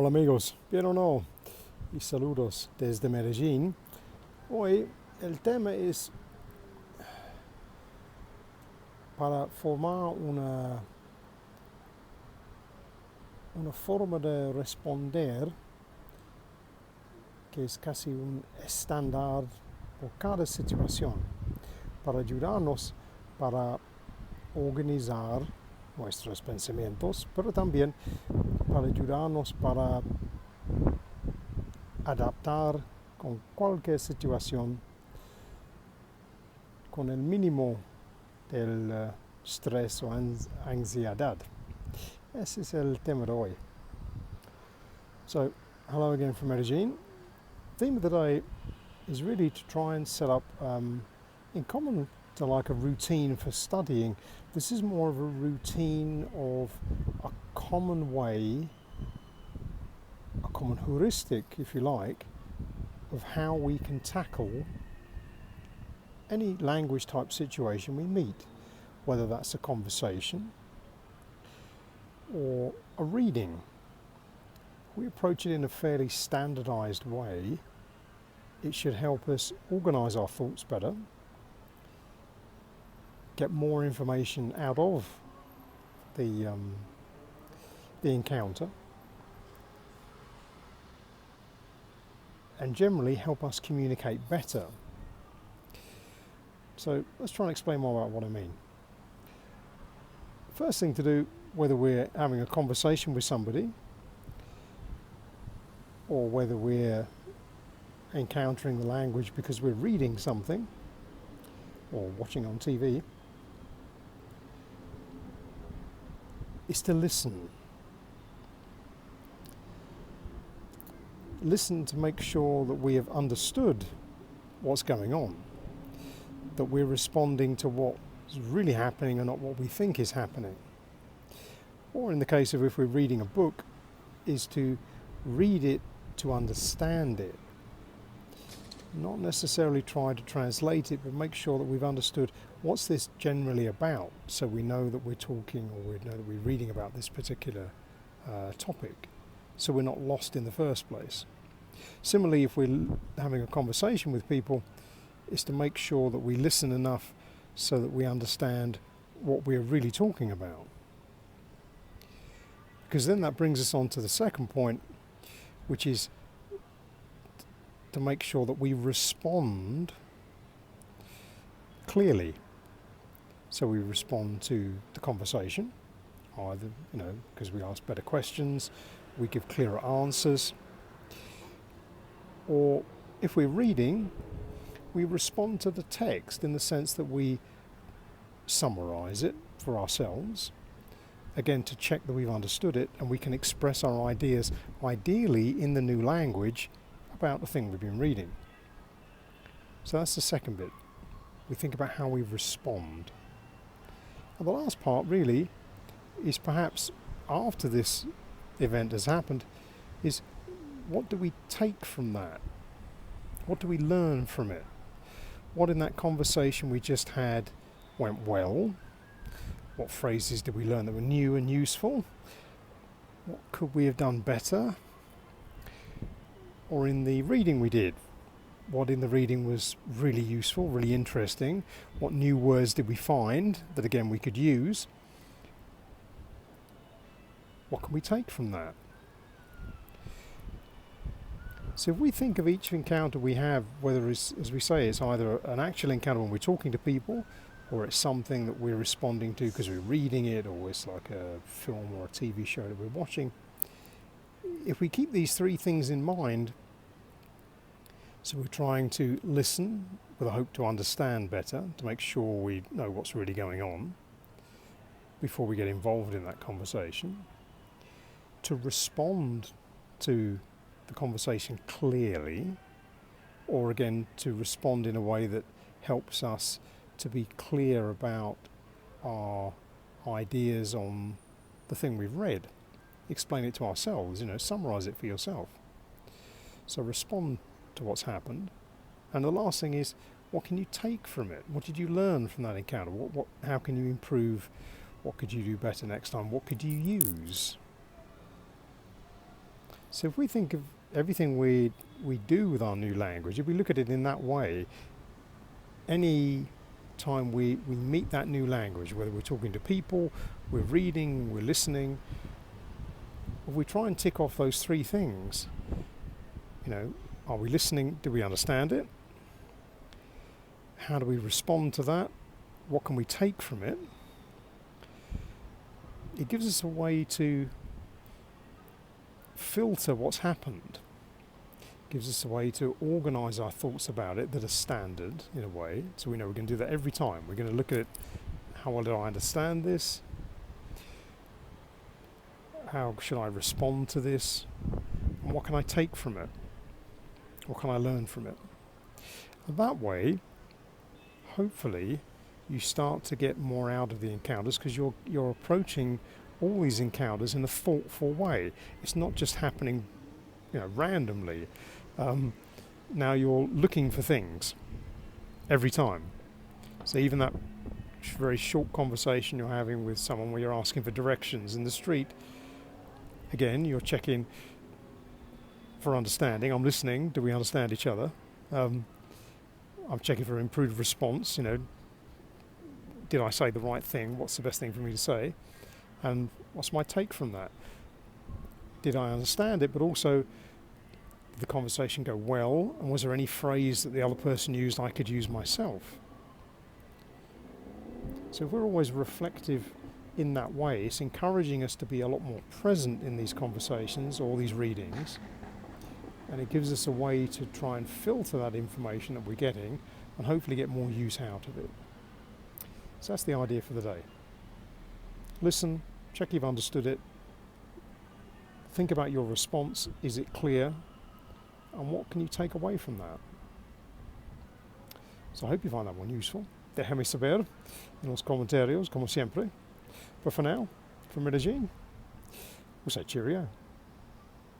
Hola amigos, bien o no, y saludos desde Medellín. Hoy el tema es para formar una forma de responder que es casi un estándar por cada situación, para ayudarnos para organizar nuestros pensamientos, pero también para ayudarnos para adaptar con cualquier situación con el mínimo del estrés o ansiedad. Ese es el tema de hoy. So, hello again from Medellin. The theme of the day is really to try and set up, in common to like a routine for studying. This is more of a routine of a common way, a common heuristic, if you like, of how we can tackle any language type situation we meet, whether that's a conversation or a reading. We approach it in a fairly standardized way. It should help us organize our thoughts better, get more information out of the encounter, and generally help us communicate better. So let's try and explain more about what I mean. First thing to do, whether we're having a conversation with somebody or whether we're encountering the language because we're reading something or watching on TV, is to listen. Listen to make sure that we have understood what's going on, that we're responding to what's really happening and not what we think is happening. Or in the case of if we're reading a book, is to read it to understand it. Not necessarily try to translate it, but make sure that we've understood what's this generally about, so we know that we're talking or we know that we're reading about this particular topic, so we're not lost in the first place. Similarly, if we're having a conversation with people, is to make sure that we listen enough so that we understand what we're really talking about. Because then that brings us on to the second point, which is to make sure that we respond clearly. So we respond to the conversation, either, because we ask better questions, we give clearer answers, or if we're reading, we respond to the text in the sense that we summarize it for ourselves, again to check that we've understood it and we can express our ideas, ideally in the new language, about the thing we've been reading. So that's the second bit. We think about how we respond. And the last part really is perhaps after this event has happened, is what do we take from that? What do we learn from it? What in that conversation we just had went well? What phrases did we learn that were new and useful? What could we have done better? Or in the reading we did, what in the reading was really useful, really interesting? What new words did we find that again we could use? What can we take from that? So if we think of each encounter we have, whether it's, as we say, it's either an actual encounter when we're talking to people, or it's something that we're responding to because we're reading it, or it's like a film or a TV show that we're watching. If we keep these three things in mind, so we're trying to listen with a hope to understand better, to make sure we know what's really going on before we get involved in that conversation, to respond to the conversation clearly, or again to respond in a way that helps us to be clear about our ideas on the thing we've read. Explain it to ourselves, summarize it for yourself. So respond to what's happened. And the last thing is, what can you take from it? What did you learn from that encounter? How can you improve? What could you do better next time? What could you use? So if we think of everything we do with our new language, if we look at it in that way, any time we meet that new language, whether we're talking to people, we're reading, we're listening, if we try and tick off those three things, are we listening? Do we understand it? How do we respond to that? What can we take from it? It gives us a way to filter what's happened. It gives us a way to organise our thoughts about it that are standard in a way, so we know we're going to do that every time. We're going to look at it, how well do I understand this? How should I respond to this? And what can I take from it? What can I learn from it? And that way, hopefully, you start to get more out of the encounters because you're approaching all these encounters in a thoughtful way. It's not just happening, randomly. Now you're looking for things every time. So even that very short conversation you're having with someone where you're asking for directions in the street, again, you're checking for understanding. I'm listening. Do we understand each other? I'm checking for improved response. Did I say the right thing? What's the best thing for me to say? And what's my take from that? Did I understand it? But also, did the conversation go well? And was there any phrase that the other person used I could use myself? So if we're always reflective in that way, it's encouraging us to be a lot more present in these conversations or these readings. And it gives us a way to try and filter that information that we're getting and hopefully get more use out of it. So that's the idea for the day. Listen, check you've understood it. Think about your response. Is it clear? And what can you take away from that? So I hope you find that one useful. Déjame saber en los comentarios, como siempre. But for now, from Medellin, we'll say cheerio.